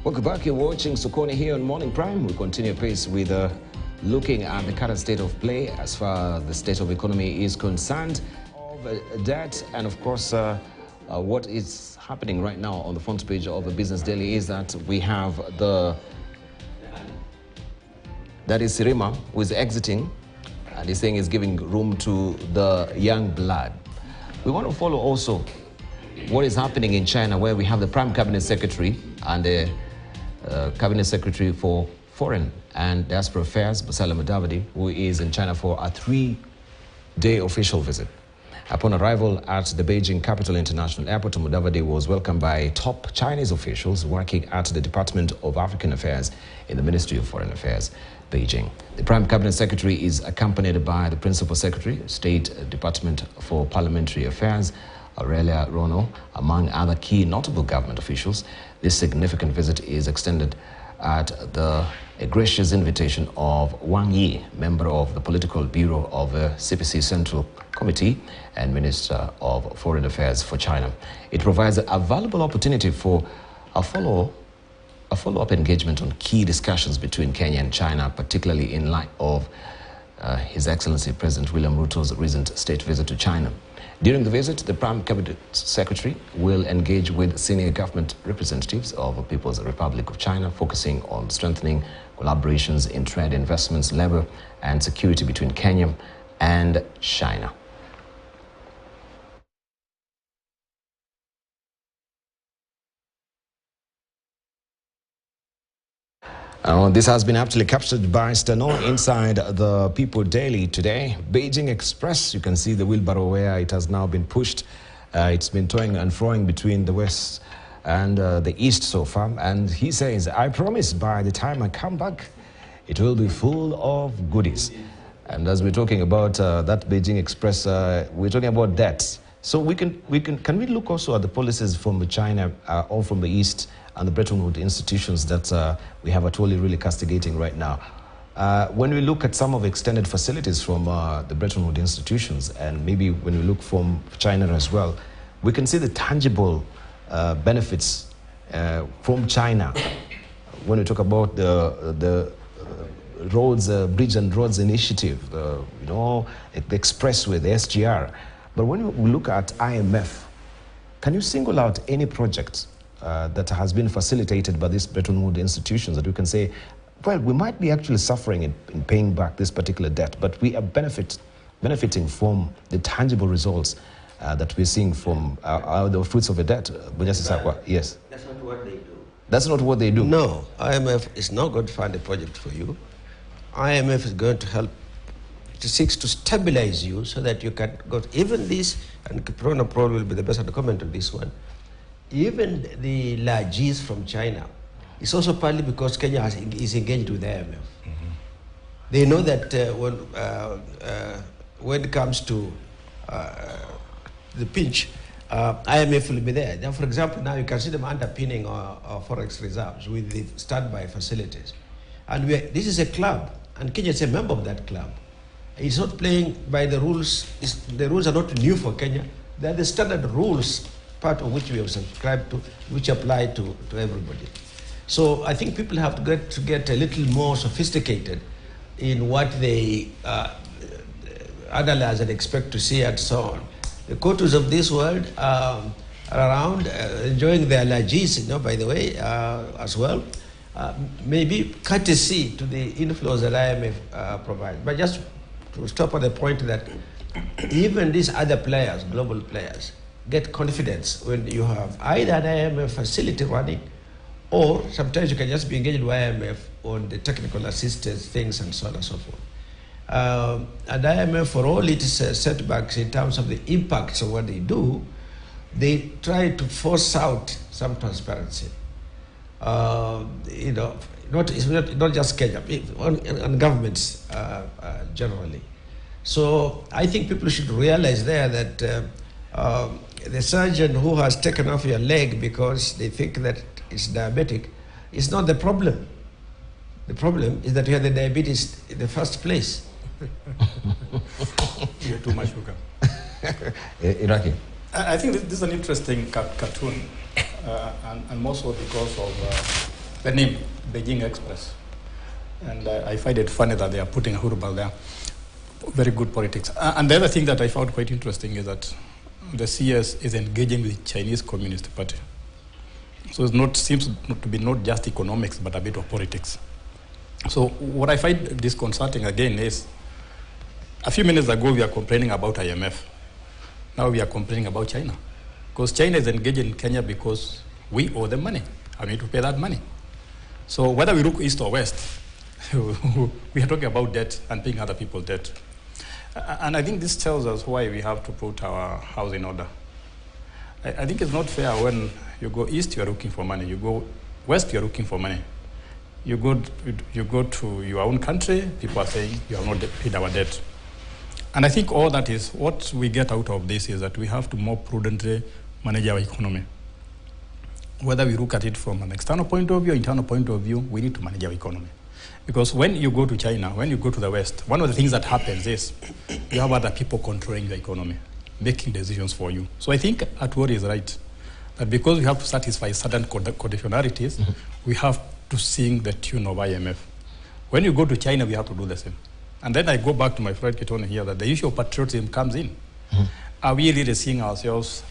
Welcome back. You're watching Sokoni here on Morning Prime. We continue pace with looking at the current state of play as far as the state of economy is concerned, of debt, and of course what is happening right now on the front page of the Business Daily is that we have that is Sirima, who is exiting, and he's saying he's giving room to the young blood. We want to follow also what is happening in China, where we have the Prime Cabinet Secretary and the Cabinet Secretary for Foreign and Diaspora Affairs, Basala Mudavadi, who is in China for a 3-day official visit. Upon arrival at the Beijing Capital International Airport, Mudavadi was welcomed by top Chinese officials working at the Department of African Affairs in the Ministry of Foreign Affairs, Beijing. The Prime Cabinet Secretary is accompanied by the Principal Secretary, State Department for Parliamentary Affairs, Aurelia Rono, among other key notable government officials. This significant visit is extended at the gracious invitation of Wang Yi, member of the Political Bureau of the CPC Central Committee and Minister of Foreign Affairs for China. It provides a valuable opportunity for a follow-up engagement on key discussions between Kenya and China, particularly in light of His Excellency President William Ruto's recent state visit to China. During the visit, the Prime Cabinet Secretary will engage with senior government representatives of the People's Republic of China, focusing on strengthening collaborations in trade, investments, labor, and security between Kenya and China. This has been aptly captured by Stano inside the People Daily today. Beijing Express, you can see the wheelbarrow where it has now been pushed. It's been toing and froing between the west and the east so far. And he says, I promise by the time I come back, it will be full of goodies. And as we're talking about that Beijing Express, we're talking about debt. So can we look also at the policies from China or from the east and the Bretton Woods institutions that we have actually really castigating right now? When we look at some of the extended facilities from the Bretton Woods institutions, and maybe when we look from China as well, we can see the tangible benefits from China. When we talk about the roads, bridge and roads initiative, the expressway, the SGR. But when we look at IMF, can you single out any project that has been facilitated by these Bretton Woods institutions that we can say, well, we might be actually suffering in paying back this particular debt, but we are benefiting from the tangible results that we're seeing from the fruits of the debt? Yes. That's not what they do. That's not what they do. No, IMF is not going to find a project for you. IMF is going to help. It seeks to stabilize you so that you can go. Even this, and Kiprona probably will be the best to comment on this one. Even the largesse from China is also partly because Kenya is engaged with the IMF. Mm-hmm. They know that when it comes to the pinch, IMF will be there. Now, for example, now you can see them underpinning our forex reserves with the standby facilities. And this is a club, and Kenya is a member of that club. It's not playing by the rules. The rules are not new for Kenya. They're the standard rules, part of which we have subscribed to, which apply to everybody. So I think people have to get a little more sophisticated in what they analyze and expect to see and so on. The Kotus of this world are around, enjoying their largesse, by the way, as well. Maybe courtesy to the inflows that IMF provides. But just to stop at the point that even these other players, global players, get confidence when you have either an IMF facility running, or sometimes you can just be engaged with IMF on the technical assistance things and so on and so forth. And IMF, for all its setbacks in terms of the impacts of what they do, they try to force out some transparency. It's not just Kenya, and governments generally. So I think people should realize there that the surgeon who has taken off your leg because they think that it's diabetic is not the problem. The problem is that you have the diabetes in the first place. You're too much sugar. Iraqi. I think this is an interesting cartoon, and more so because of the name, Beijing Express. And I find it funny that they are putting a Hurubal there. Very good politics. And the other thing that I found quite interesting is that the CS is engaging with the Chinese Communist Party. So it seems to be not just economics, but a bit of politics. So what I find disconcerting again is, a few minutes ago we are complaining about IMF. Now we are complaining about China. Because China is engaged in Kenya because we owe them money. I need to pay that money. So whether we look east or west, we are talking about debt and paying other people debt. And I think this tells us why we have to put our house in order. I think it's not fair when you go east, you are looking for money. You go west, you are looking for money. You go to your own country, people are saying you have not paid our debt. And I think all that is, what we get out of this is that we have to more prudently manage our economy. Whether we look at it from an external point of view, internal point of view, we need to manage our economy. Because when you go to China, when you go to the West, one of the things that happens is you have other people controlling the economy, making decisions for you. So I think Atwori is right, that because we have to satisfy certain conditionalities, we have to sing the tune of IMF. When you go to China, we have to do the same. And then I go back to my friend Kitone here, that the issue of patriotism comes in. Are we really seeing ourselves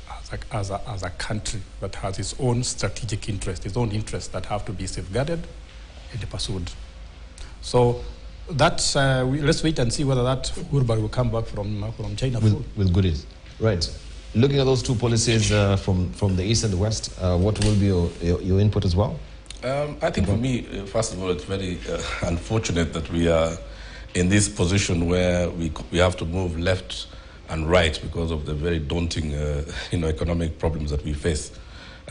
as a country that has its own strategic interest, its own interests that have to be safeguarded and pursued? So that's, let's wait and see whether that Urban will come back from China. With goodies. Right. Looking at those two policies from the East and the West, what will be your input as well? I think for me, first of all, it's very unfortunate that we are in this position where we have to move left and right because of the very daunting economic problems that we face.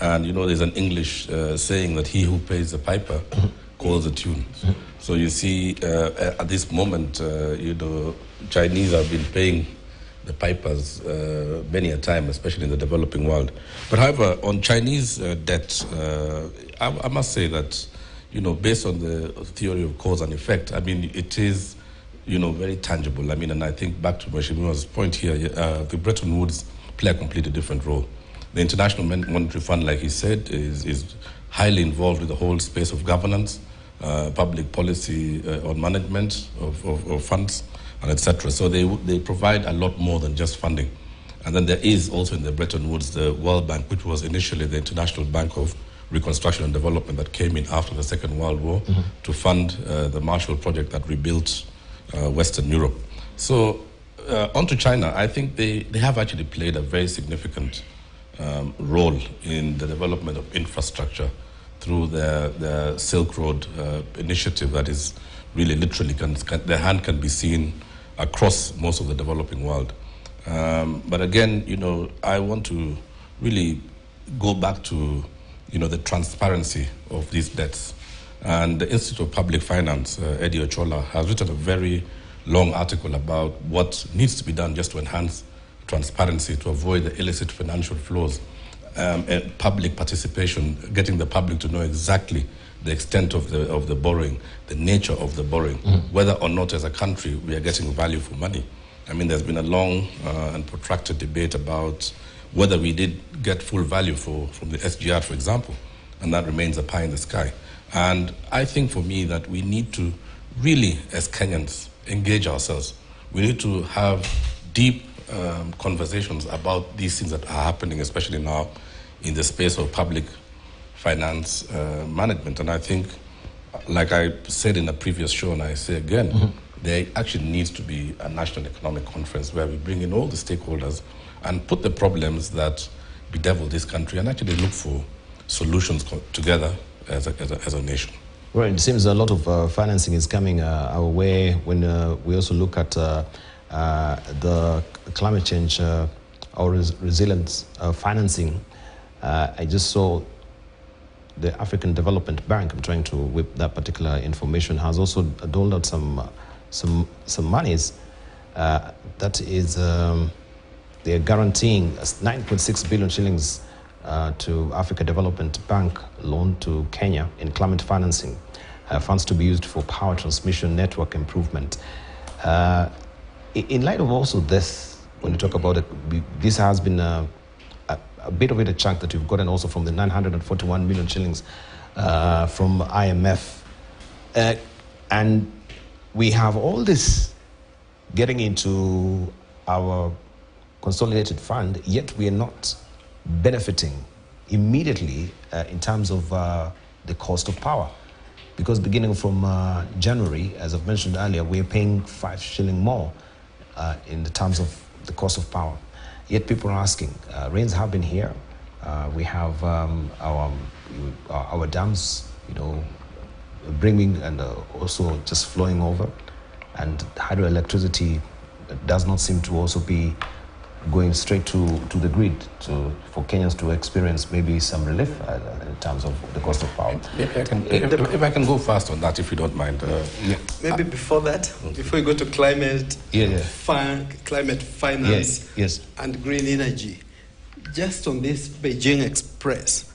And there's an English saying that he who pays the piper calls the tune. So you see, at this moment, Chinese have been paying the pipers many a time, especially in the developing world. But however, on Chinese debt, I must say that, based on the theory of cause and effect, I mean, it is, very tangible. I mean, and I think back to Mheshimiwa's point here, the Bretton Woods play a completely different role. The International Monetary Fund, like he said, is highly involved with the whole space of governance, public policy on management of funds, and etc. So they provide a lot more than just funding. And then there is also in the Bretton Woods the World Bank, which was initially the International Bank of Reconstruction and Development that came in after the Second World War to fund the Marshall Project that rebuilt Western Europe. So onto China, I think they have actually played a very significant role in the development of infrastructure through the Silk Road initiative that is really literally, their hand can be seen across most of the developing world. But again, I want to really go back to, the transparency of these debts. And the Institute of Public Finance, Eddie Ochola, has written a very long article about what needs to be done just to enhance transparency, to avoid the illicit financial flows, and public participation, getting the public to know exactly the extent of the borrowing, the nature of the borrowing, whether or not as a country we are getting value for money. I mean, there's been a long and protracted debate about whether we did get full value from the SGR, for example, and that remains a pie in the sky. And I think for me that we need to really, as Kenyans, engage ourselves. We need to have deep conversations about these things that are happening, especially now in the space of public finance management. And I think, like I said in a previous show, and I say again, there actually needs to be a national economic conference where we bring in all the stakeholders and put the problems that bedevil this country and actually look for solutions together as a nation. Right, it seems a lot of financing is coming our way when we also look at the climate change or resilience financing. I just saw the African Development Bank, I'm trying to whip that particular information, has also doled out some monies that is, they're guaranteeing 9.6 billion shillings to Africa Development Bank loan to Kenya in climate financing, funds to be used for power transmission network improvement. In light of also this, when you talk about it, this has been a bit of it, a chunk that you've gotten also from the 941 million shillings from IMF. And we have all this getting into our consolidated fund, yet we are not benefiting immediately in terms of the cost of power. Because beginning from January, as I've mentioned earlier, we're paying 5 shilling more in the terms of the cost of power. Yet people are asking, rains have been here. We have our dams, brimming and also just flowing over. And hydroelectricity does not seem to also be going straight to the grid for Kenyans to experience maybe some relief in terms of the cost of power. If I can go fast on that, if you don't mind. Maybe before that, before we go to climate, climate finance, and green energy, just on this Beijing Express,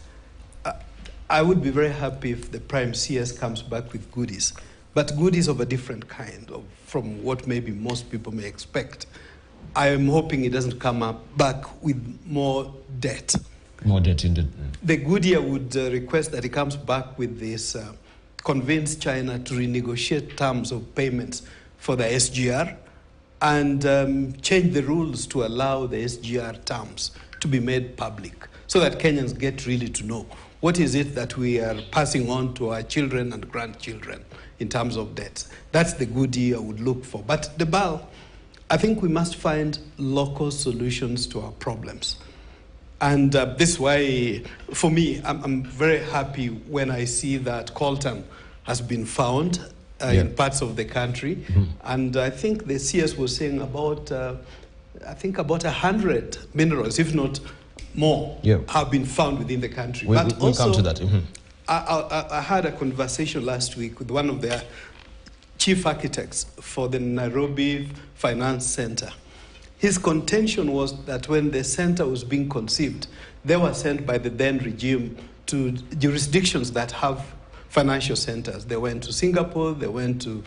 I would be very happy if the Prime CS comes back with goodies, but goodies of a different kind from what maybe most people may expect. I am hoping it doesn't come back with more debt. More debt indeed. The goodie I would request that he comes back with this, convince China to renegotiate terms of payments for the SGR and change the rules to allow the SGR terms to be made public so that Kenyans get really to know what is it that we are passing on to our children and grandchildren in terms of debts. That's the goodie I would look for. But the BAL, I think we must find local solutions to our problems. And this is why, for me, I'm very happy when I see that coltan has been found in parts of the country. Mm-hmm. And I think the CS was saying about, about 100 minerals, if not more, have been found within the country. We'll come to that. Mm-hmm. I had a conversation last week with one of their chief architects for the Nairobi Finance Center. His contention was that when the center was being conceived, they were sent by the then regime to jurisdictions that have financial centers. They went to Singapore, they went to,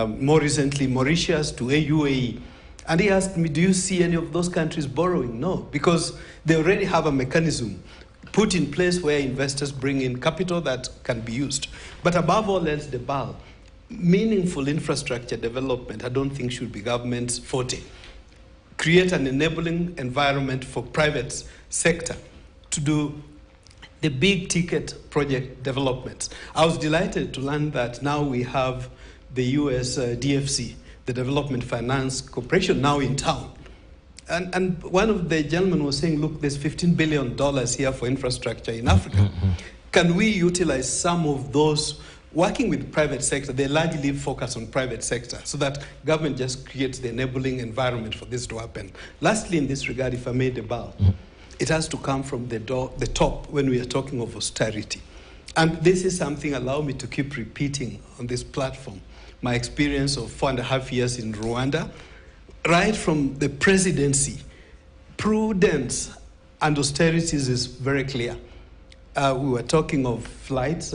more recently, Mauritius, to UAE. And he asked me, do you see any of those countries borrowing? No, because they already have a mechanism put in place where investors bring in capital that can be used. But above all else, the BAL, meaningful infrastructure development, I don't think should be government's forte. Create an enabling environment for private sector to do the big ticket project developments. I was delighted to learn that now we have the US DFC, the Development Finance Corporation, now in town. And one of the gentlemen was saying, look, there's $15 billion here for infrastructure in Africa. Can we utilize some of those? Working with private sector, they largely focus on private sector so that government just creates the enabling environment for this to happen. Lastly, in this regard, if I may debate, it has to come from the top when we are talking of austerity. And this is something, allow me to keep repeating on this platform, my experience of 4.5 years in Rwanda, right from the presidency, prudence and austerities is very clear. We were talking of flights.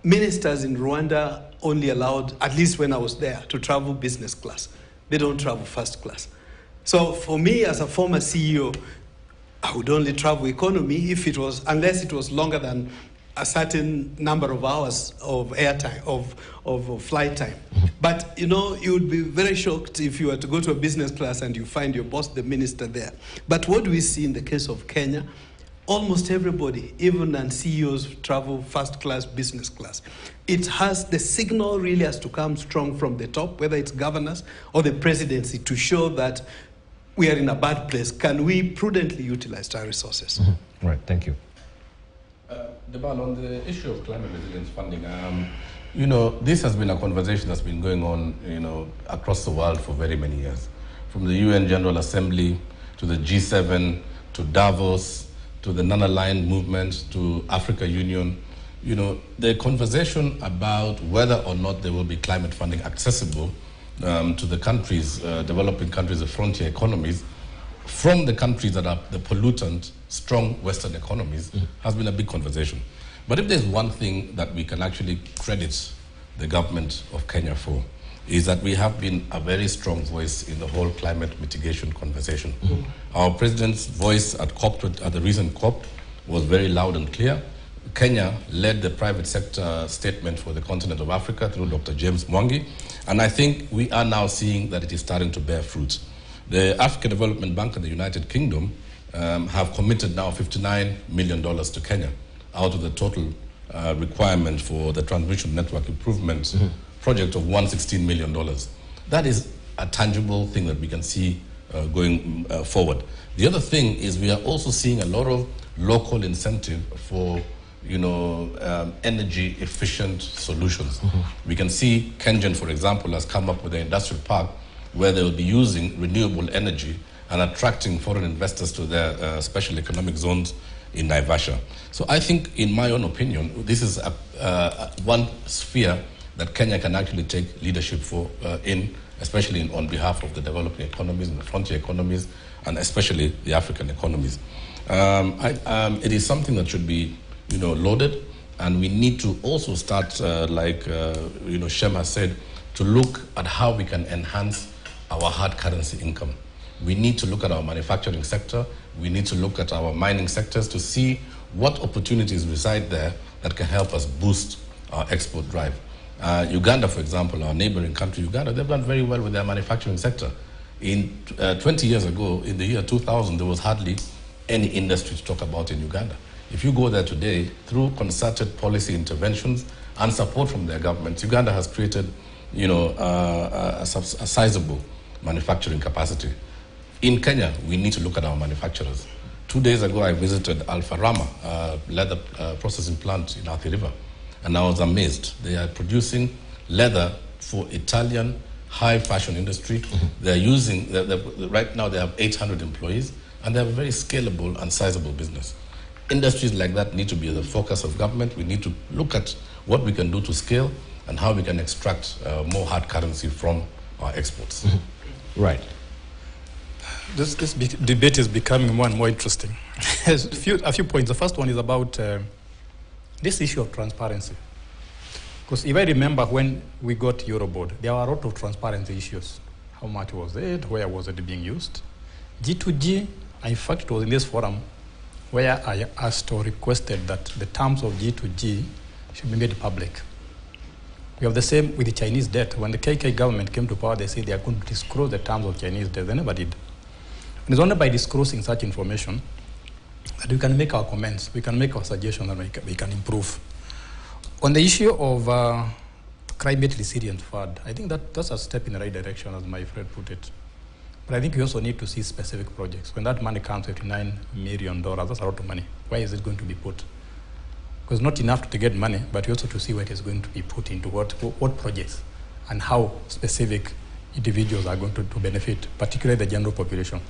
Ministers in Rwanda only allowed, at least when I was there, to travel business class. They don't travel first class. So for me, as a former CEO, I would only travel economy if it was, unless it was longer than a certain number of hours of airtime, of flight time. But you would be very shocked if you were to go to a business class and you find your boss, the minister, there. But what do we see in the case of Kenya? Almost everybody, even non-CEOs, travel first class, business class. It has, the signal really has to come strong from the top, whether it's governors or the presidency, to show that we are in a bad place. Can we prudently utilize our resources? Mm-hmm. Right, thank you. Debal, on the issue of climate resilience funding, this has been a conversation that's been going on, across the world for very many years. From the UN General Assembly to the G7 to Davos, to the non-aligned movement, to Africa Union, the conversation about whether or not there will be climate funding accessible to the countries, developing countries, the frontier economies, from the countries that are the pollutant, strong Western economies, has been a big conversation. But if there's one thing that we can actually credit the government of Kenya for, is that we have been a very strong voice in the whole climate mitigation conversation. Our president's voice at the recent COP was very loud and clear. Kenya led the private sector statement for the continent of Africa through Dr. James Mwangi, and I think we are now seeing that it is starting to bear fruit. The African Development Bank and the United Kingdom have committed now $59 million to Kenya out of the total requirement for the transmission network improvement project of $116 million. That is a tangible thing that we can see going forward. The other thing is we are also seeing a lot of local incentive for energy efficient solutions. We can see Kengen, for example, has come up with an industrial park where they will be using renewable energy and attracting foreign investors to their special economic zones in Naivasha. So I think, in my own opinion, this is one sphere that Kenya can actually take leadership for especially on behalf of the developing economies and the frontier economies, and especially the African economies. It is something that should be loaded, and we need to also start, like Shem has said, to look at how we can enhance our hard currency income. We need to look at our manufacturing sector. We need to look at our mining sectors to see what opportunities reside there that can help us boost our export drive. Uganda, for example, our neighboring country, Uganda, they've done very well with their manufacturing sector. 20 years ago, in the year 2000, there was hardly any industry to talk about in Uganda. If you go there today, through concerted policy interventions and support from their government, Uganda has created, a sizable manufacturing capacity. In Kenya, we need to look at our manufacturers. 2 days ago, I visited Alfa Rama, leather processing plant in Athi River, and I was amazed. They are producing leather for Italian high fashion industry. They're using, right now they have 800 employees, and they have a very scalable and sizable business. Industries like that need to be the focus of government. We need to look at what we can do to scale and how we can extract more hard currency from our exports. Right. This debate is becoming more and more interesting. A few points. The first one is about this issue of transparency. Because if I remember when we got Euroboard, there were a lot of transparency issues. How much was it? Where was it being used? G2G, in fact, it was in this forum where I asked or requested that the terms of G2G should be made public. We have the same with the Chinese debt. When the KK government came to power, they said they are going to disclose the terms of Chinese debt. They never did. And it's only by disclosing such information that we can make our comments, we can make our suggestions, and we can improve. On the issue of climate resilience fund, I think that's a step in the right direction, as my friend put it. But I think we also need to see specific projects. When that money comes, $59 million, that's a lot of money. Where is it going to be put? Because not enough to get money, but also to see where it is going to be put into what projects and how specific individuals are going to benefit, particularly the general population.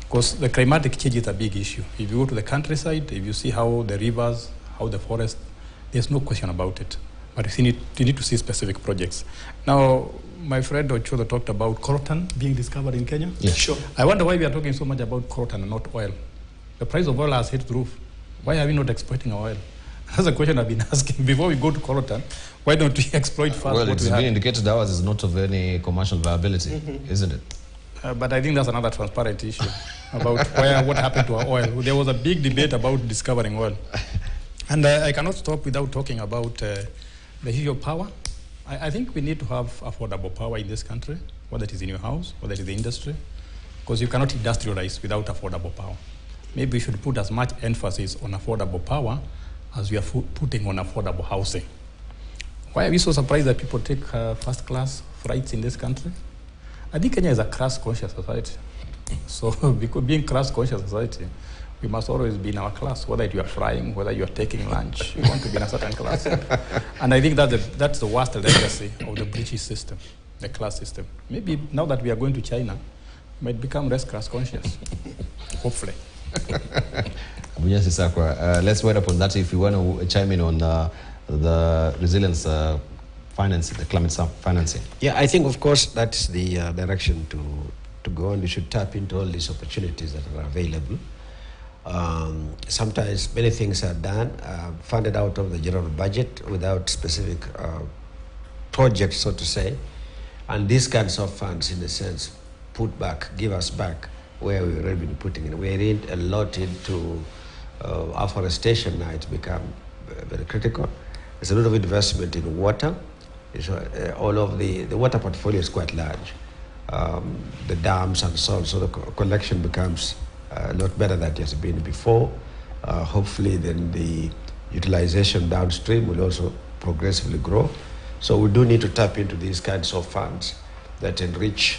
Because the climatic change is a big issue. If you go to the countryside, if you see how the rivers, how the forest, there's no question about it. But you need to see specific projects. Now, my friend Ochola talked about coltan being discovered in Kenya. Yes, sure. I wonder why we are talking so much about coltan and not oil. The price of oil has hit the roof. Why are we not exploiting our oil? That's a question I've been asking. Before we go to coltan, why don't we exploit fast? Well, it's been indicated ours is not of any commercial viability, isn't it? But I think that's another transparent issue about what happened to our oil. There was a big debate about discovering oil. And I cannot stop without talking about the issue of power. I think we need to have affordable power in this country, whether it is in your house, whether it is the industry, because you cannot industrialize without affordable power. Maybe we should put as much emphasis on affordable power as we are putting on affordable housing. Why are we so surprised that people take first-class flights in this country? I think Kenya is a class-conscious society. So because being class-conscious society, we must always be in our class, whether you are flying, whether you are taking lunch, you want to be in a certain class. And I think that's the worst legacy of the British system, the class system. Maybe now that we are going to China, we might become less class-conscious, hopefully. Let's wait upon that if you want to chime in on the resilience financing, the climate financing. Yeah, I think, of course, that's the direction to go, and we should tap into all these opportunities that are available. Sometimes many things are done, funded out of the general budget without specific projects, so to say. And these kinds of funds, in a sense, give us back where we've already been putting in. We need a lot into afforestation now it's become very critical. There's a lot of investment in water. All of the water portfolio is quite large. The dams and so on, so the collection becomes a lot better than it has been before. Hopefully then the utilization downstream will also progressively grow. So we do need to tap into these kinds of funds that enrich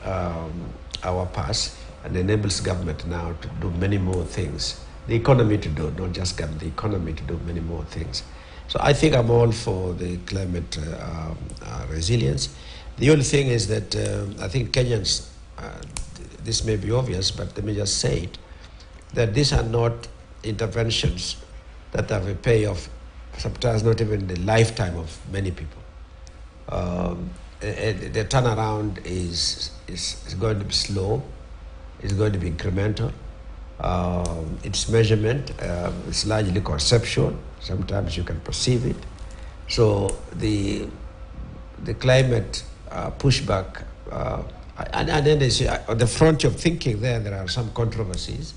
our past and enables government now to do many more things. The economy to do, not just government, the economy to do many more things. So I think I'm all for the climate resilience. The only thing is that I think Kenyans, this may be obvious, but let me just say it, that these are not interventions that have a payoff, sometimes not even the lifetime of many people. The turnaround is going to be slow, it's going to be incremental. Its measurement is largely conceptual. Sometimes you can perceive it. So the climate pushback, and then on the front of thinking there are some controversies.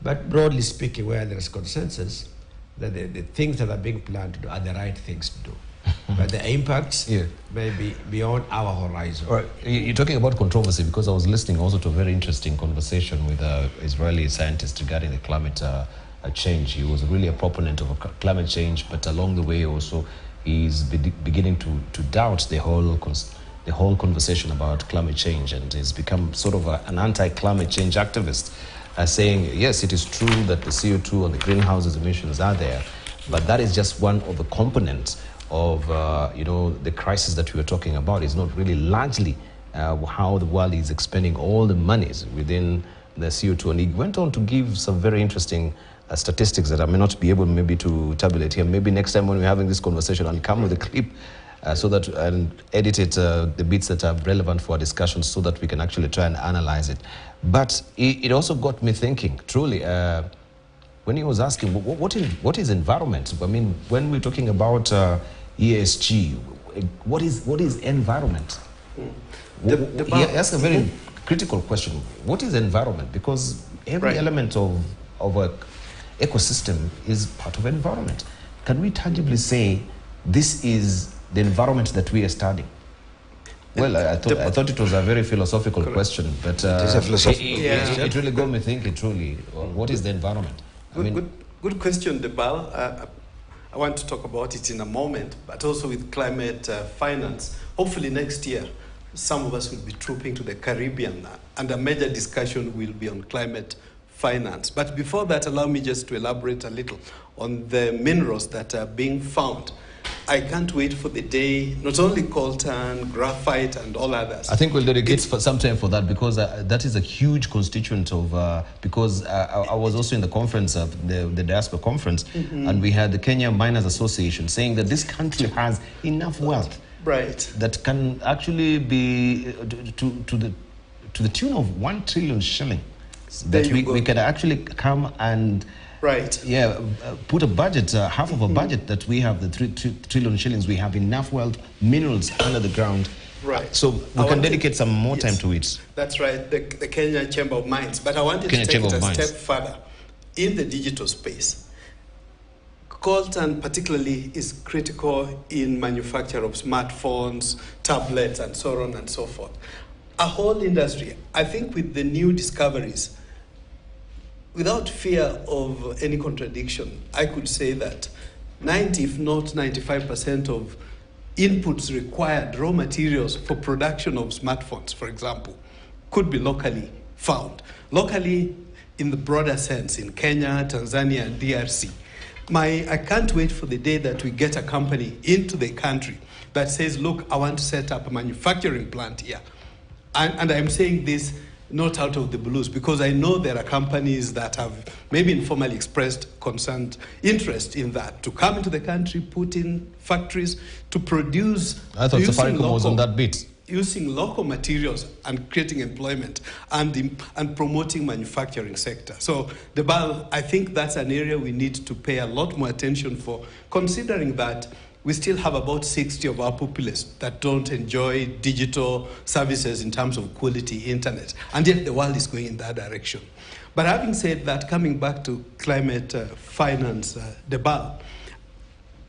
But broadly speaking, where there is consensus, that the things that are being planned to do are the right things to do. But the impacts may be beyond our horizon. All right. You're talking about controversy because I was listening also to a very interesting conversation with an Israeli scientist regarding the climate change. He was really a proponent of climate change, but along the way also he's beginning to doubt the whole conversation about climate change, and he's become sort of an anti-climate change activist, saying, yes, it is true that the CO2 and the greenhouse emissions are there, but that is just one of the components of the crisis that we are talking about. Is not really largely how the world is expending all the monies within the CO2. And he went on to give some very interesting statistics that I may not be able maybe to tabulate here. Maybe next time when we're having this conversation, I'll come with a clip so that and edit it, the bits that are relevant for our discussion, so that we can actually try and analyze it. But it also got me thinking, truly, when he was asking, what is environment? I mean, when we're talking about ESG, what is environment? He asked a very critical question. What is environment? Because every element of an ecosystem is part of environment. Can we tangibly say this is the environment that we are studying? Well, I thought it was a very philosophical question, but it really got me thinking, truly, what is the environment? Good question, Debal. I want to talk about it in a moment, but also with climate finance. Hopefully next year, some of us will be trooping to the Caribbean, and a major discussion will be on climate finance. But before that, allow me just to elaborate a little on the minerals that are being found. I can't wait for the day, not only coltan, graphite, and all others. I think we'll dedicate some time for that, because that is a huge constituent of, because I was also in the conference, the diaspora conference, and we had the Kenya Miners Association saying that this country has enough wealth that can actually be to the tune of 1 trillion shilling, that we can actually come and put a budget, half of a budget that we have, the 3 trillion shillings, we have enough wealth, minerals under the ground. So we can dedicate some more time to it. That's right, the Kenya Chamber of Mines. But I wanted to take it a step further. In the digital space, coltan particularly is critical in manufacture of smartphones, tablets, and so on and so forth. A whole industry, I think, with the new discoveries, without fear of any contradiction, I could say that 90, if not 95% of inputs required, raw materials for production of smartphones, for example, could be locally found. Locally, in the broader sense, in Kenya, Tanzania, and DRC. I can't wait for the day that we get a company into the country that says, look, I want to set up a manufacturing plant here. And I'm saying this not out of the blues, because I know there are companies that have maybe informally expressed concerned interest in that, to come into the country, put in factories, to produce. I thought Safaricom was on that bit. Using local materials and creating employment and promoting manufacturing sector. So, Debal, I think that's an area we need to pay a lot more attention for, considering that we still have about 60 of our populace that don't enjoy digital services in terms of quality internet, and yet the world is going in that direction. But having said that, coming back to climate finance debate,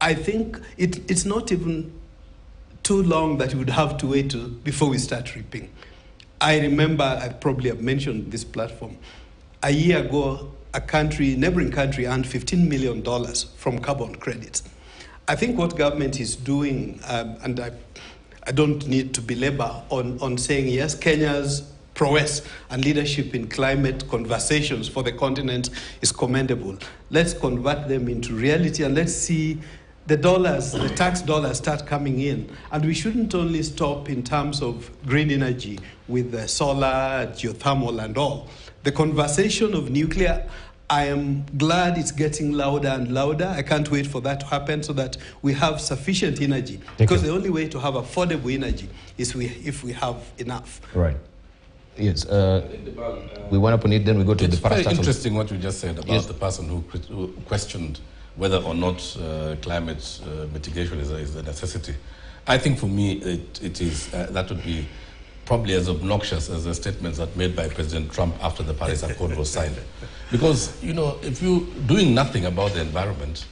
I think it's not even too long that you would have to wait before we start reaping. I remember, I probably have mentioned this platform, a year ago, neighboring country earned $15 million from carbon credits. I think what government is doing, and I don't need to belabor on saying, yes, Kenya's prowess and leadership in climate conversations for the continent is commendable. Let's convert them into reality, and let's see the dollars, the tax dollars start coming in. And we shouldn't only stop in terms of green energy with solar, geothermal and all. The conversation of nuclear, I am glad it's getting louder and louder. I can't wait for that to happen so that we have sufficient energy. Because the only way to have affordable energy is if we have enough. Right. Yes. We went up on it, then we go to the parastatal. It's very interesting what you just said about the person who questioned whether or not climate mitigation is a necessity. I think for me, it is that would be probably as obnoxious as the statements that made by President Trump after the Paris Accord was signed. Because, you know, if you're doing nothing about the environment,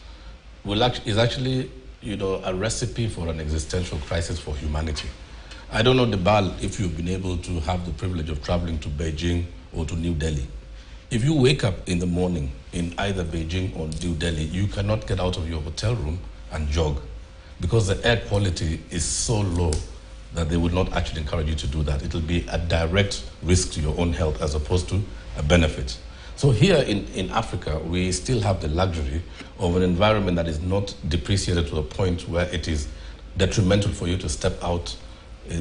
is actually, you know, a recipe for an existential crisis for humanity. I don't know, Debal, if you've been able to have the privilege of traveling to Beijing or to New Delhi. If you wake up in the morning in either Beijing or New Delhi, you cannot get out of your hotel room and jog because the air quality is so low that they would not actually encourage you to do that. It will be a direct risk to your own health as opposed to a benefit. So here in Africa, we still have the luxury of an environment that is not depreciated to a point where it is detrimental for you to step out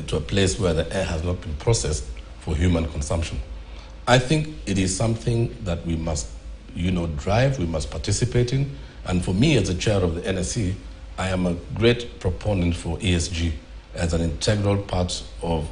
to a place where the air has not been processed for human consumption. I think it is something that we must, you know, drive, we must participate in. And for me, as the chair of the NSC, I am a great proponent for ESG as an integral part of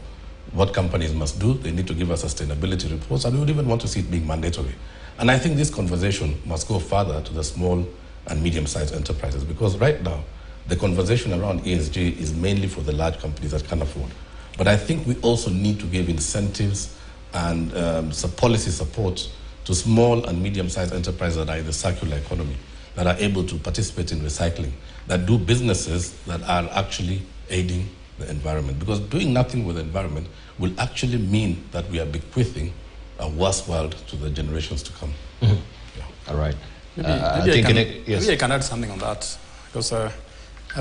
what companies must do. They need to give us sustainability reports, and we would even want to see it being mandatory. And I think this conversation must go further to the small and medium-sized enterprises, because right now, the conversation around ESG is mainly for the large companies that can afford. But I think we also need to give incentives and some policy support to small and medium-sized enterprises that are in the circular economy, that are able to participate in recycling, that do businesses that are actually aiding the environment. Because doing nothing with the environment will actually mean that we are bequeathing a worse world to the generations to come. Mm-hmm. Yeah. All right. Maybe I can add something on that. Because I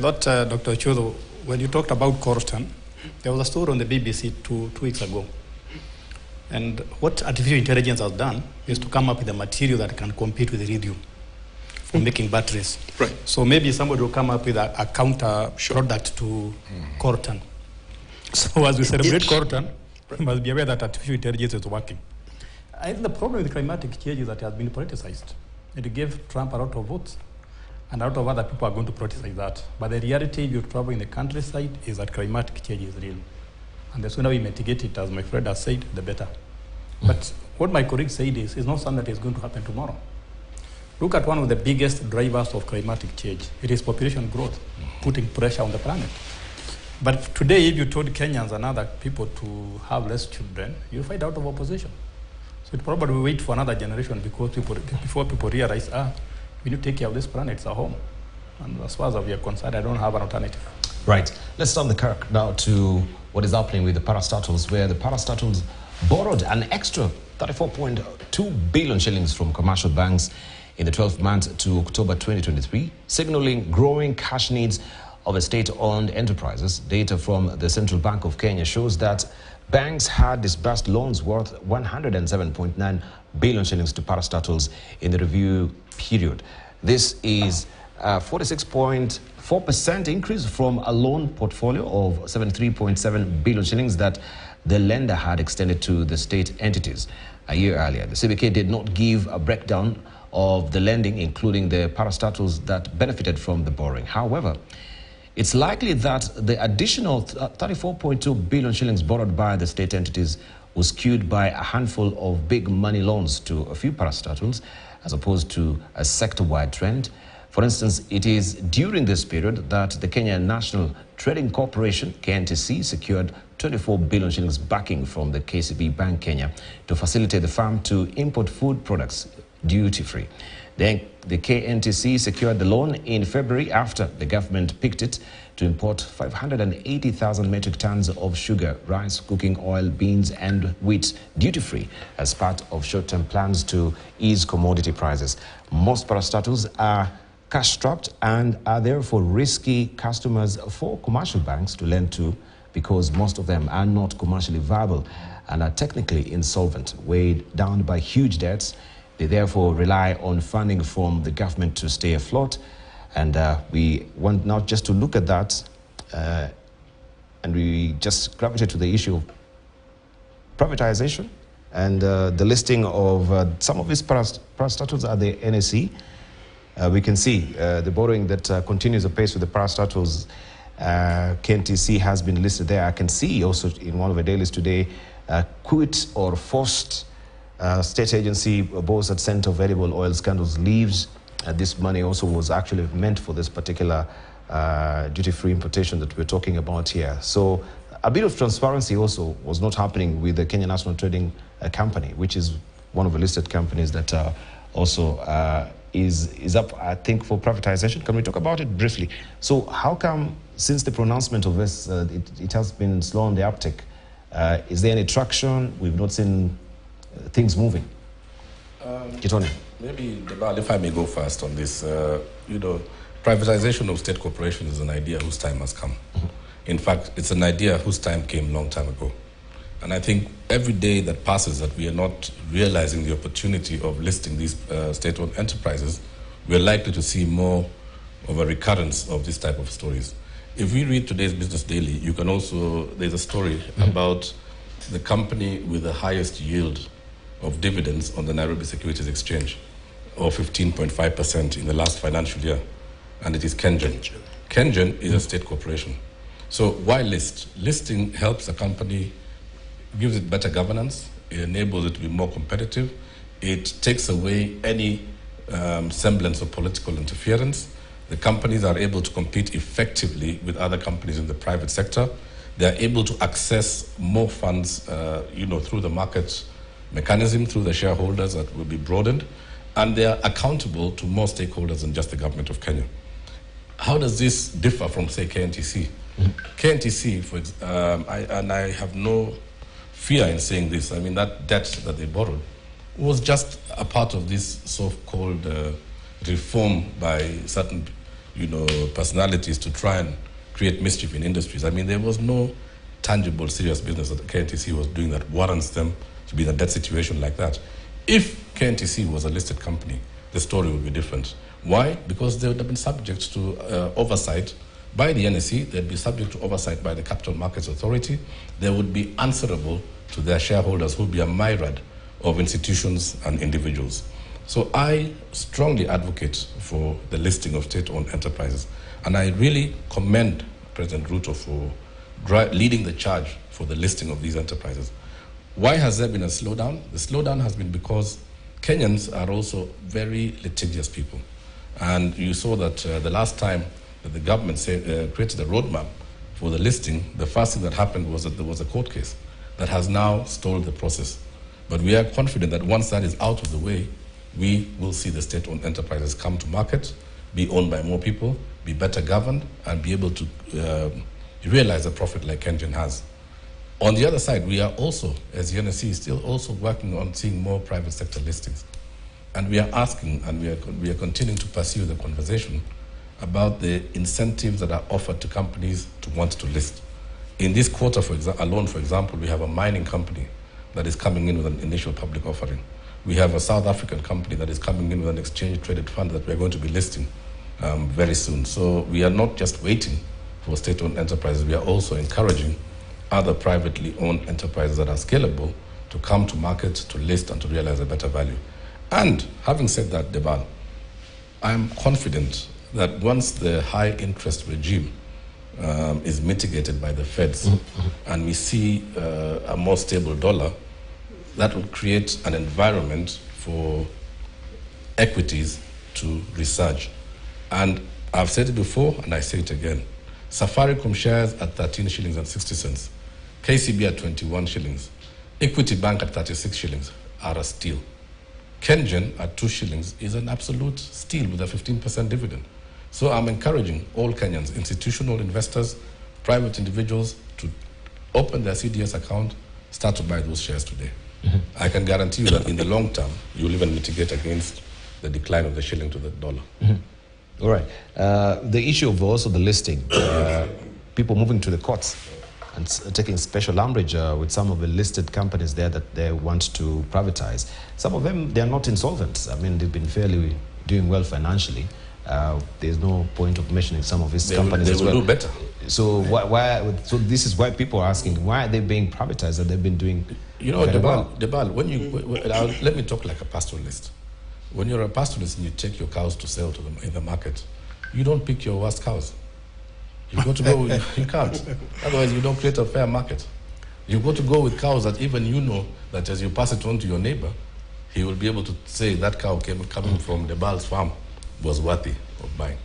thought, Dr. Chodo, when you talked about Coruscant, there was a story on the BBC two weeks ago. And what artificial intelligence has done is to come up with a material that can compete with iridium for making batteries. Right. So maybe somebody will come up with a counter product to coltan. So as we celebrate coltan, we must be aware that artificial intelligence is working. I think the problem with climatic change is that it has been politicized. It gave Trump a lot of votes, and a lot of other people are going to politicize that. But the reality, if you travel in the countryside, is that climatic change is real. And the sooner we mitigate it, as my friend has said, the better. But what my colleague said is, it's not something that is going to happen tomorrow. Look at one of the biggest drivers of climatic change. It is population growth, putting pressure on the planet. But today, if you told Kenyans and other people to have less children, you'll find out of opposition. So it probably will wait for another generation before people realize, we need to take care of this planet, it's our home. And as far as we are concerned, I don't have an alternative. Right. Let's turn the curve now to what is happening with the parastatals, where the parastatals borrowed an extra 34.2 billion shillings from commercial banks in the 12th month to October 2023, signaling growing cash needs of state-owned enterprises. Data from the Central Bank of Kenya shows that banks had disbursed loans worth 107.9 billion shillings to parastatals in the review period. This is a 46.4% increase from a loan portfolio of 73.7 billion shillings that the lender had extended to the state entities a year earlier. The CBK did not give a breakdown of the lending, including the parastatals that benefited from the borrowing. However, it's likely that the additional 34.2 billion shillings borrowed by the state entities was skewed by a handful of big money loans to a few parastatals, as opposed to a sector-wide trend. For instance, it is during this period that the Kenya National Trading Corporation, KNTC, secured 24 billion shillings backing from the KCB Bank Kenya to facilitate the firm to import food products duty-free. The KNTC secured the loan in February after the government picked it to import 580,000 metric tons of sugar, rice, cooking oil, beans and wheat duty-free as part of short-term plans to ease commodity prices. Most parastatals are cash-strapped and are therefore risky customers for commercial banks to lend to because most of them are not commercially viable and are technically insolvent, weighed down by huge debts. They therefore rely on funding from the government to stay afloat. And we want now just to look at that and we just gravitate to the issue of privatization and the listing of some of these parastatals at the NSE. We can see the borrowing that continues apace with the parastatals. KNTC has been listed there. I can see also in one of the dailies today, quit or forced state agency boasts at center of edible oil scandals leaves. This money also was actually meant for this particular duty-free importation that we're talking about here. So a bit of transparency also was not happening with the Kenya National Trading Company, which is one of the listed companies that also is up, I think, for privatization. Can we talk about it briefly? So how come, since the pronouncement of this, it has been slow on the uptick? Is there any traction? We've not seen things moving. Kitone. Maybe, Debal, if I may go first on this, you know, privatization of state corporations is an idea whose time has come. Mm-hmm. In fact, it's an idea whose time came a long time ago. And I think every day that passes that we are not realizing the opportunity of listing these state-owned enterprises, we're likely to see more of a recurrence of this type of stories. If we read today's Business Daily, you can also, there's a story about the company with the highest yield of dividends on the Nairobi Securities Exchange, or 15.5% in the last financial year, and it is KenGen. KenGen is a state corporation. So why list? Listing helps a company, gives it better governance, it enables it to be more competitive, it takes away any semblance of political interference. The companies are able to compete effectively with other companies in the private sector. They are able to access more funds, you know, through the market mechanism, through the shareholders that will be broadened, and they are accountable to more stakeholders than just the government of Kenya. How does this differ from, say, KNTC? KNTC, and I have no fear in saying this, I mean, that debt that they borrowed was just a part of this so-called reform by certain, you know, personalities to try and create mischief in industries. I mean, there was no tangible, serious business that KNTC was doing that warrants them to be in a debt situation like that. If KNTC was a listed company, the story would be different. Why? Because they would have been subject to oversight by the NSE, they'd be subject to oversight by the Capital Markets Authority, they would be answerable to their shareholders who would be a myriad of institutions and individuals. So I strongly advocate for the listing of state-owned enterprises. And I really commend President Ruto for leading the charge for the listing of these enterprises. Why has there been a slowdown? The slowdown has been because Kenyans are also very litigious people. And you saw that the last time that the government created a roadmap for the listing, the first thing that happened was that there was a court case that has now stalled the process. But we are confident that once that is out of the way, we will see the state-owned enterprises come to market, be owned by more people, be better governed, and be able to realize a profit like KenGen has. On the other side, we are also, as the NSC, still also working on seeing more private sector listings. And we are asking, and we are continuing to pursue the conversation about the incentives that are offered to companies to want to list. In this quarter, alone, for example, we have a mining company that is coming in with an initial public offering. We have a South African company that is coming in with an exchange-traded fund that we're going to be listing very soon. So we are not just waiting for state-owned enterprises, we are also encouraging other privately owned enterprises that are scalable to come to market, to list, and to realize a better value. And having said that, Deval, I'm confident that once the high interest regime is mitigated by the feds and we see a more stable dollar, that will create an environment for equities to resurge. And I've said it before and I say it again, Safaricom shares at 13 shillings and 60 cents KCB at 21 shillings, Equity Bank at 36 shillings are a steal. Kengen at 2 shillings is an absolute steal with a 15% dividend. So I'm encouraging all Kenyans, institutional investors, private individuals, to open their CDS account, start to buy those shares today. I can guarantee you that in the long term, you'll even mitigate against the decline of the shilling to the dollar. All right. The issue of also the listing, people moving to the courts and taking special umbrage with some of the listed companies there that they want to privatize. Some of them, they are not insolvent. I mean, they've been fairly doing well financially. There's no point of mentioning some of these companies as well. They will do better. So so this is why people are asking, why are they being privatized? That they've been doing. You know, Debal, let me talk like a pastoralist. When you're a pastoralist and you take your cows to sell to them in the market, you don't pick your worst cows. You got to go. You can't. Otherwise, you don't create a fair market. You got to go with cows that even you know that as you pass it on to your neighbor, he will be able to say that cow coming from Debal's farm was worthy of buying.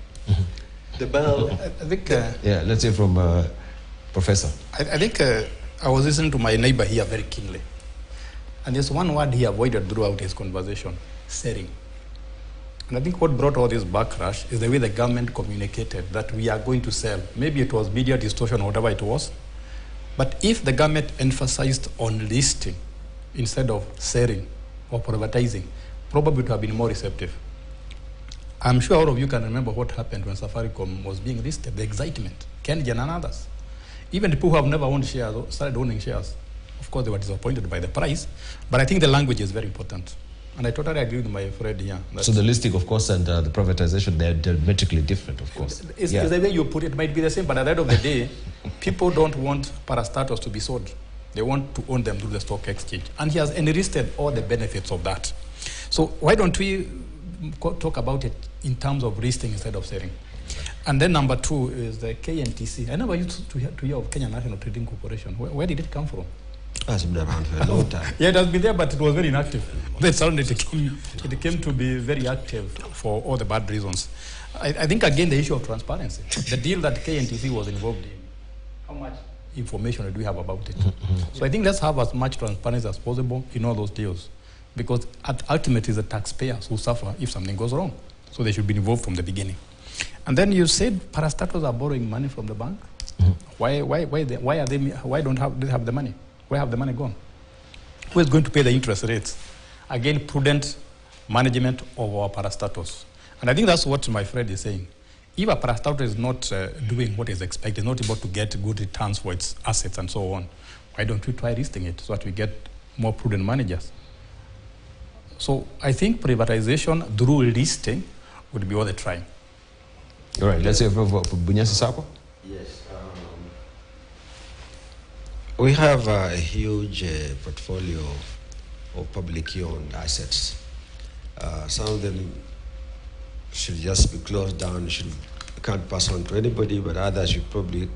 Debal, I think. Yeah, let's hear from Professor. I think I was listening to my neighbor here very keenly. And there's one word he avoided throughout his conversation: selling. And I think what brought all this backlash is the way the government communicated that we are going to sell. Maybe it was media distortion or whatever it was. But if the government emphasized on listing instead of selling or privatizing, probably it would have been more receptive. I'm sure all of you can remember what happened when Safaricom was being listed, the excitement, Kengen and others. Even people who have never owned shares started owning shares. Of course, they were disappointed by the price, but I think the language is very important. And I totally agree with my friend here. So the listing, of course, and the privatization, they're diametrically different, of course. It's the way you put it might be the same, but at the end of the day, people don't want parastatals to be sold. They want to own them through the stock exchange. And he has enlisted all the benefits of that. So why don't we talk about it in terms of listing instead of selling? And then number two is the KNTC. I never used to hear of Kenya National Trading Corporation. Where did it come from? It's been around for a long time. Yeah, it has been there, but it was very inactive. Then suddenly it came to be very active for all the bad reasons. I think, again, the issue of transparency. The deal that KNTC was involved in, how much information do we have about it? So I think let's have as much transparency as possible in all those deals. Because ultimately, it's the taxpayers who suffer if something goes wrong. So they should be involved from the beginning. And then you said parastatals are borrowing money from the bank. Why don't they have the money? Where have the money gone? Who is going to pay the interest rates? Again, prudent management of our parastatals. And I think that's what my friend is saying. If a parastatal is not doing what is expected, not able to get good returns for its assets and so on, why don't we try listing it so that we get more prudent managers? So I think privatization through listing would be worth a try. All right, let's hear from Bunyasi Sako. Yes. We have a huge portfolio of publicly owned assets. Some of them should just be closed down, can't pass on to anybody, but others should probably,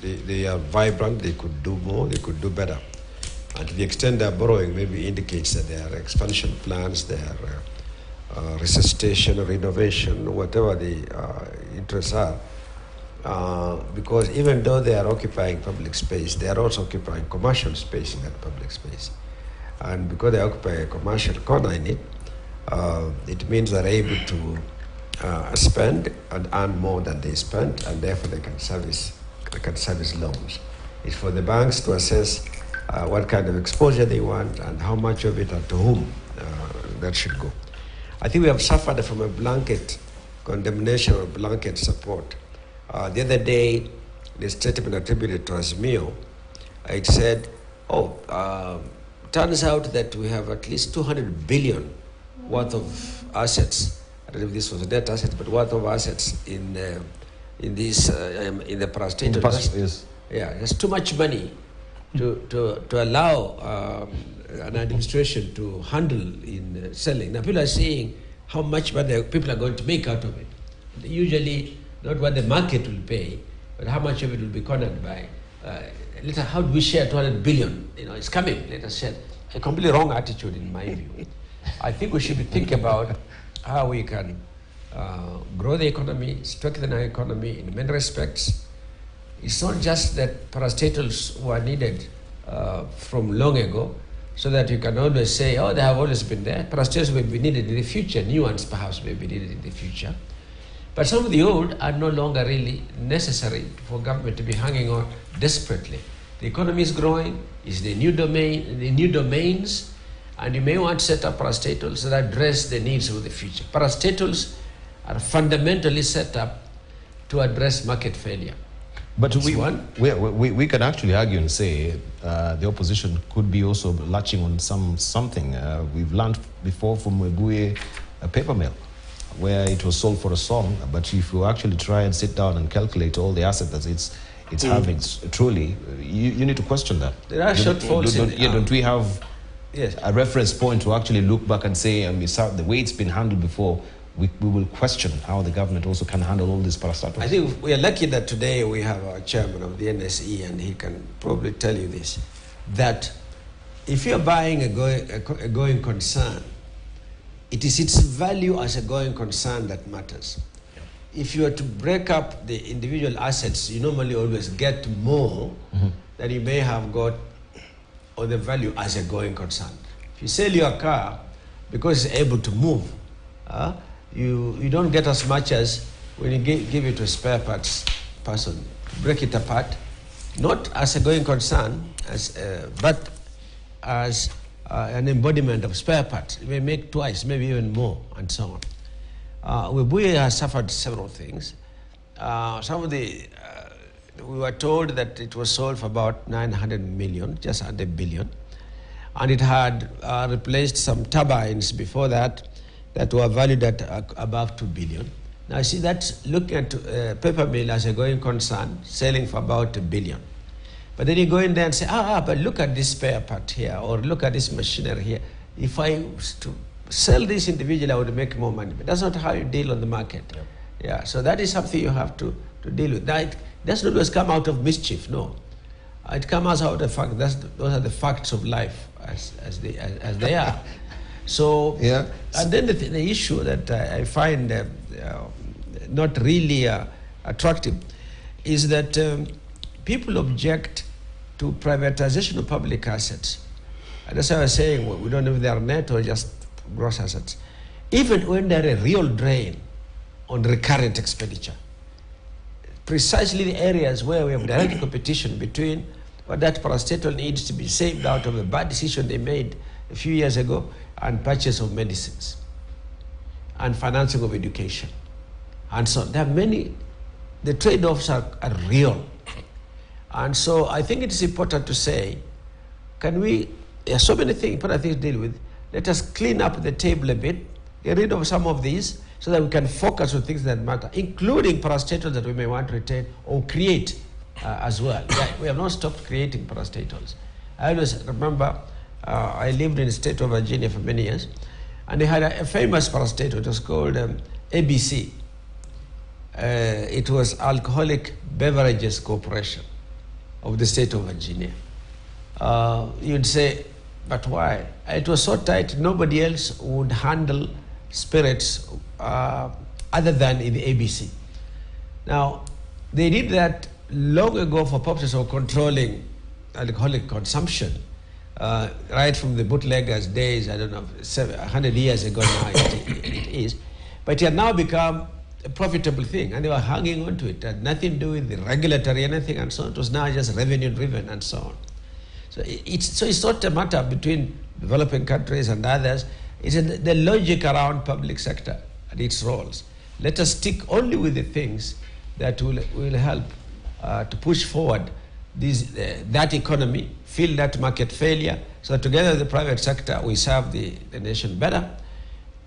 they are vibrant, they could do more, they could do better. And to the extent they're borrowing, maybe indicates that there are expansion plans, there are resuscitation, renovation, whatever the interests are. Because even though they are occupying public space, they are also occupying commercial space in that public space. And because they occupy a commercial corner in it, it means they're able to spend and earn more than they spend, and therefore they can service loans. It's for the banks to assess what kind of exposure they want and how much of it and to whom that should go. I think we have suffered from a blanket condemnation or blanket support. The other day, the statement attributed to Azimio, it said, turns out that we have at least 200 billion worth of assets. I don't know if this was a net asset, but worth of assets in the Parastatal. Yes. Yeah, there's too much money to allow an administration to handle in selling. Now people are saying how much money people are going to make out of it. Usually, not what the market will pay, but how much of it will be cornered by. How do we share 200 billion? It's coming. Let us share. A completely wrong attitude, in my view. I think we should be thinking about how we can grow the economy, strengthen our economy in many respects. it's not just that parastatals were needed from long ago, so that you can always say, oh, they have always been there. Parastatals will be needed in the future. New ones perhaps may be needed in the future. But some of the old are no longer really necessary for government to be hanging on desperately. The economy is growing, is the new domains, and you may want to set up parastatals that address the needs of the future. Parastatals are fundamentally set up to address market failure. But we can actually argue and say the opposition could be also latching on something. We've learned before from Webuye, a paper mill, where it was sold for a song. But if you actually try and sit down and calculate all the assets that it's having, truly, you need to question that. There are shortfalls. Don't we have a reference point to actually look back and say, the way it's been handled before, we will question how the government also can handle all these parastatals? I think we are lucky that today we have our chairman of the NSE, and he can probably tell you this, that if you're buying a going concern, it is its value as a going concern that matters. If you are to break up the individual assets, you normally always get more than you may have got on the value as a going concern. If you sell your car because it's able to move, you don't get as much as when you give it to a spare parts person. Break it apart, not as a going concern, but as an embodiment of spare parts. You may make twice, maybe even more, and so on. Webuye has suffered several things. We were told that it was sold for about 900 million, just under a billion. And it had replaced some turbines before that were valued at above 2 billion. Now, you see, that's looking at paper mill as a going concern, selling for about $1 billion. But then you go in there and say, but look at this spare part here, or look at this machinery here. If I was to sell this individually, I would make more money. But that's not how you deal on the market. Yep. Yeah, so that is something you have to deal with. Now, it doesn't always come out of mischief, no. It comes out of fact. Those are the facts of life as they are. So, yeah. And then the issue that I find not really attractive is that people object to privatization of public assets. And that's why I was saying, we don't know if they are net or just gross assets. Even when they're a real drain on recurrent expenditure, precisely the areas where we have direct competition between what that parastatal needs to be saved out of a bad decision they made a few years ago, and purchase of medicines, and financing of education. And so there are many, the trade-offs are real. And so I think it is important to say, there are so many things, important things to deal with. Let us clean up the table a bit, get rid of some of these, so that we can focus on things that matter, including parastatals that we may want to retain or create as well. We have not stopped creating parastatals. I always remember, I lived in the state of Virginia for many years, and they had a famous parastatal. It was called ABC. It was Alcoholic Beverages Corporation of the state of Virginia. You'd say, but why? It was so tight, nobody else would handle spirits other than in the ABC. Now, they did that long ago for purposes of controlling alcoholic consumption. Right from the bootleggers' days, I don't know, 100 years ago now it is. But it had now become a profitable thing, and they were hanging on to it. It had nothing to do with the regulatory anything and so on. It was now just revenue-driven and so on. So it's not a matter between developing countries and others. It's the logic around public sector and its roles. Let us stick only with the things that will help to push forward that economy, fill that market failure, so that together with the private sector we serve the nation better.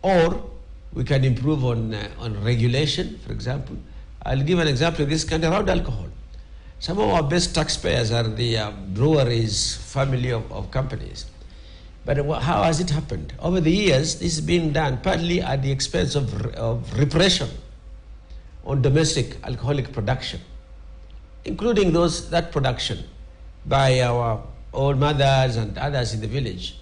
Or we can improve on regulation, for example. I'll give an example of this kind around alcohol. Some of our best taxpayers are the breweries family of companies. But how has it happened? Over the years, this has been done partly at the expense of repression on domestic alcoholic production, including that production by our old mothers and others in the village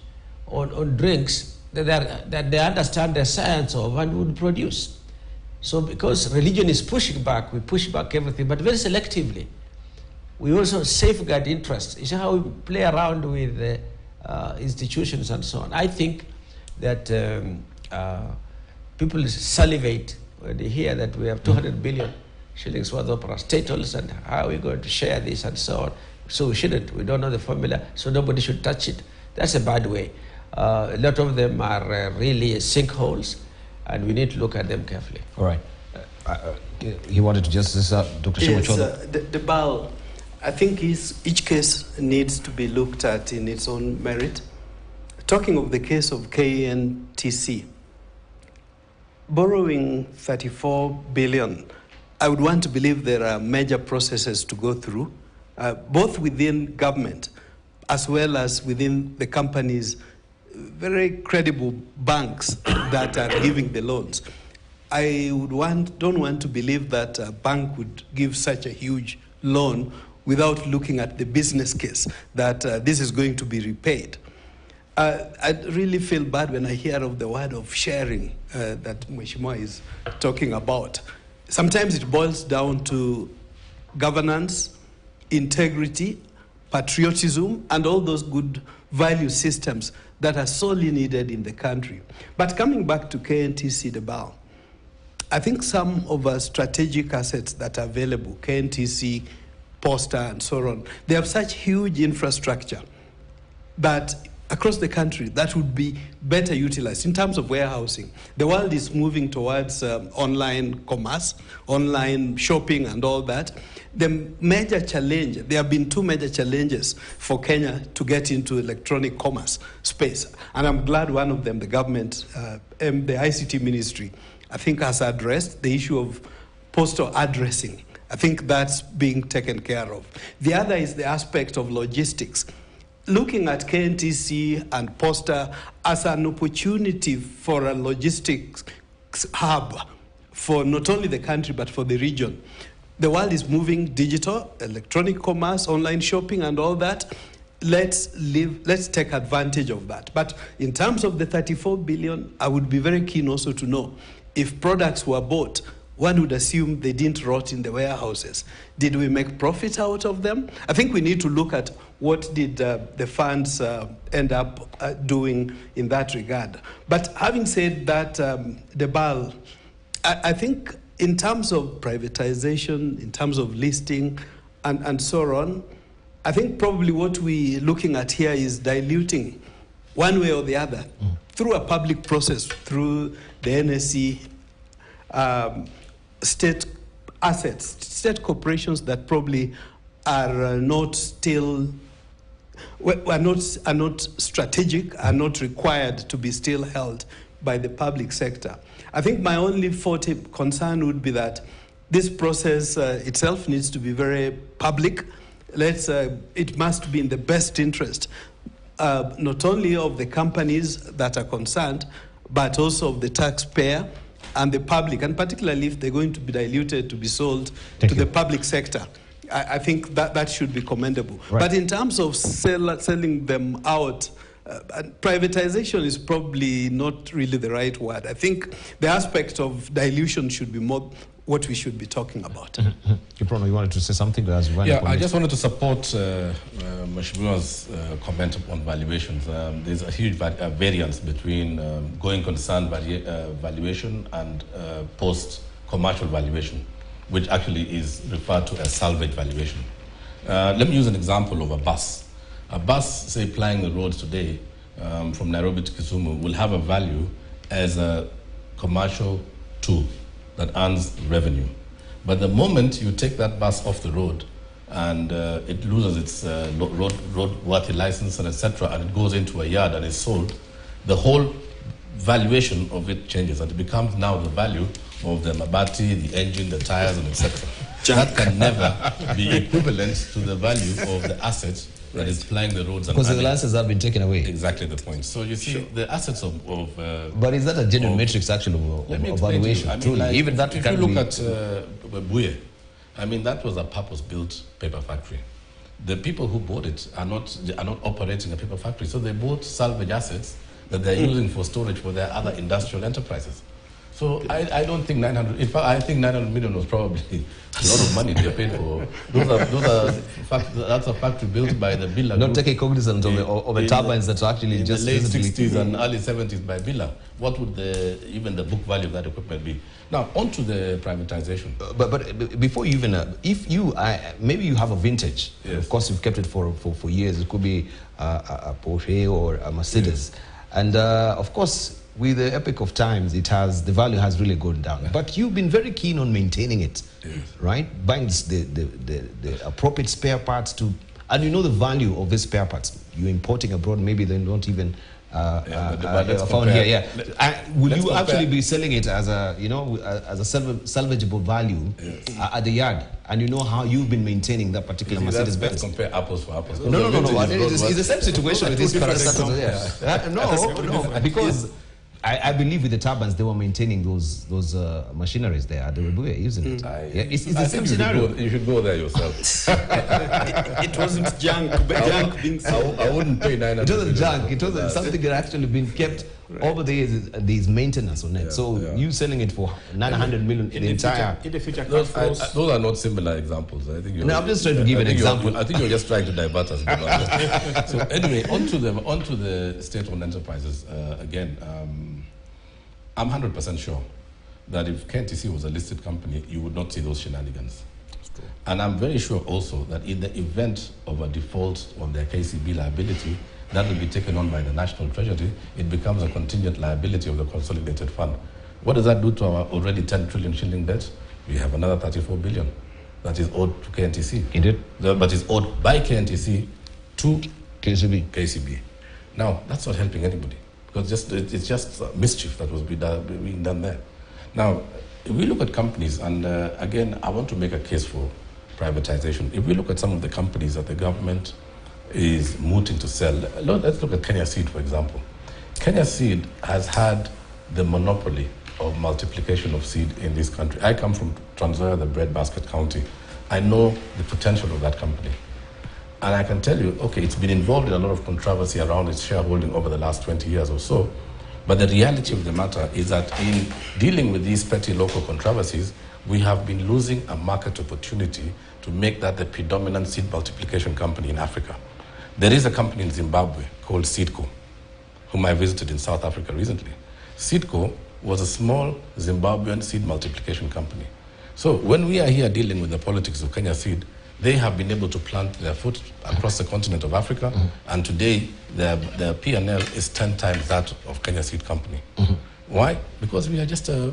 on drinks that they understand the science of and would produce. So because religion is pushing back, we push back everything, but very selectively. we also safeguard interests. You see how we play around with institutions and so on. I think that people salivate when they hear that we have 200 billion shillings worth of parastatals and how are we going to share this and so on. So we shouldn't. We don't know the formula, so nobody should touch it. That's a bad way. A lot of them are really sinkholes, and we need to look at them carefully. All right. He wanted to just Dr. Yes, Shimochodo. the BAL, I think each case needs to be looked at in its own merit. Talking of the case of KNTC, borrowing 34 billion, I would want to believe there are major processes to go through, both within government as well as within the companies, very credible banks that are giving the loans. I don't want to believe that a bank would give such a huge loan without looking at the business case, that this is going to be repaid. I really feel bad when I hear of the word of sharing that Mheshimiwa is talking about. Sometimes it boils down to governance, integrity, patriotism, and all those good value systems that are sorely needed in the country. But coming back to KNTC, the BAL, I think some of our strategic assets that are available, KNTC, Posta, and so on, they have such huge infrastructure that across the country that would be better utilized in terms of warehousing. The world is moving towards online commerce, online shopping, and all that. The major challenge, there have been two major challenges for Kenya to get into electronic commerce space. And I'm glad one of them, the government, the ICT ministry, I think has addressed the issue of postal addressing. I think that's being taken care of. The other is the aspect of logistics. Looking at KNTC and Posta as an opportunity for a logistics hub for not only the country but for the region. The world is moving digital, electronic commerce, online shopping, and all that. Let's take advantage of that. But in terms of the 34 billion, I would be very keen also to know if products were bought, one would assume they didn't rot in the warehouses. Did we make profit out of them? I think we need to look at what did the funds end up doing in that regard. But having said that, the BAL, I think in terms of privatization, in terms of listing, and so on, I think probably what we're looking at here is diluting one way or the other through a public process, through the NSE, state assets, state corporations that probably are not strategic, are not required to be still held by the public sector. I think my only concern would be that this process itself needs to be very public. It must be in the best interest, not only of the companies that are concerned, but also of the taxpayer and the public, and particularly if they're going to be diluted to be sold to the public sector. I think that should be commendable. Right. But in terms of selling them out, privatization is probably not really the right word. I think the aspect of dilution should be more what we should be talking about. Kiprono, you wanted to say something? I just wanted to support Mheshimiwa's comment on valuations. There's a huge variance between going concern valuation and post-commercial valuation, which actually is referred to as salvage valuation. Let me use an example of a bus. A bus, say, plying the roads today from Nairobi to Kisumu will have a value as a commercial tool that earns revenue. But the moment you take that bus off the road and it loses its roadworthy license and etc., and it goes into a yard and is sold, the whole valuation of it changes, and it becomes now the value of the mabati, the engine, the tires, and etc. That can never be equivalent to the value of the asset that is plying the roads. Because the licenses have been taken away. Exactly the point. So you see, the assets of but is that a genuine matrix actually of valuation? I mean, truly, like, even that if you look at Buye, I mean, that was a purpose-built paper factory. The people who bought it are not operating a paper factory, so they bought salvage assets that they're using for storage for their other industrial enterprises. So I don't think 900. In fact, I think 900 million was probably a lot of money they paid for. That's a factory built by the Billa Not Group. taking cognizance of the turbines that are actually in just the late visibly 60s and early 70s by Billa. What would even the book value of that equipment be? Now, on to the privatization. But before you even, if you, maybe you have a vintage. Yes. Of course, you've kept it for years. It could be a Porsche or a Mercedes. Yes. And of course, with the epoch of times, the value has really gone down. But you've been very keen on maintaining it, yes. Right? Buying the appropriate spare parts and you know the value of these spare parts. You're importing abroad, maybe they don't even found here. Yeah. Will you actually be selling it as a, as a salvageable value, yes. At the yard? And you know how you've been maintaining that particular Mercedes Benz. Let's compare apples for apples. No. It's the same situation with this Parastatal. Yeah. No, because I believe with the turbines they were maintaining those machineries there. They were using it. It's the same scenario. You should go there yourself. It wasn't junk. Junk being sold. I wouldn't pay 900. It wasn't junk. It was something that actually been kept over the years. There's maintenance on it. So you selling it for 900 million in the entire. In the future, those are not similar examples. I think. I'm just trying to give an example. I think you're just trying to divert us. So anyway, onto the state-owned enterprises again. I'm 100% sure that if KNTC was a listed company, you would not see those shenanigans. And I'm very sure also that in the event of a default on their KCB liability, that will be taken on by the National Treasury. It becomes a contingent liability of the consolidated fund. What does that do to our already 10 trillion shilling debt? We have another 34 billion that is owed to KNTC. Indeed. But is owed by KNTC to KCB. Now, that's not helping anybody. Because it's just mischief that was being done there. Now, if we look at companies, and again, I want to make a case for privatization. If we look at some of the companies that the government is mooting to sell, let's look at Kenya Seed, for example. Kenya Seed has had the monopoly of multiplication of seed in this country. I come from Trans Nzoia, the breadbasket county. I know the potential of that company. And I can tell you, okay, it's been involved in a lot of controversy around its shareholding over the last 20 years or so. But the reality of the matter is that in dealing with these petty local controversies, we have been losing a market opportunity to make that the predominant seed multiplication company in Africa. There is a company in Zimbabwe called Seedco, whom I visited in South Africa recently. Seedco was a small Zimbabwean seed multiplication company. So when we are here dealing with the politics of Kenya Seed, they have been able to plant their foot across the continent of Africa, and today their P&L is 10 times that of Kenya Seed Company. Why? Because we are just a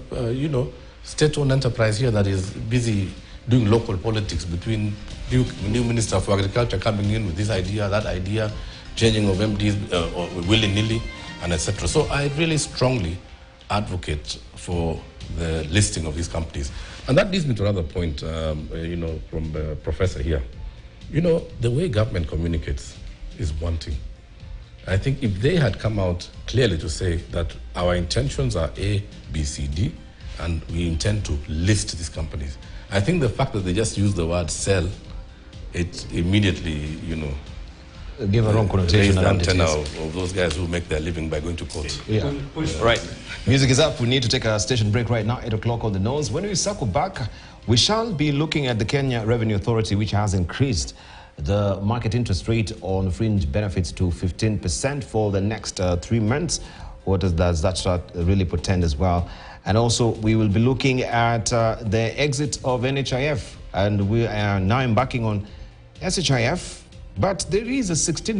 state-owned enterprise here that is busy doing local politics between new Minister for Agriculture coming in with this idea, that idea, changing of MDs willy-nilly, and etc. So I really strongly advocate for the listing of these companies. And that leads me to another point, from the professor here. The way government communicates is one thing. I think if they had come out clearly to say that our intentions are A, B, C, D, and we intend to list these companies, I think the fact that they just use the word sell, it immediately, give a wrong connotation the antenna of those guys who make their living by going to court. Yeah. Right. Music is up. We need to take a station break right now, 8 o'clock on the nose. When we circle back, we shall be looking at the Kenya Revenue Authority, which has increased the market interest rate on fringe benefits to 15% for the next 3 months. What does that really portend as well? And also, we will be looking at the exit of NHIF, and we are now embarking on SHIF, but there is a 16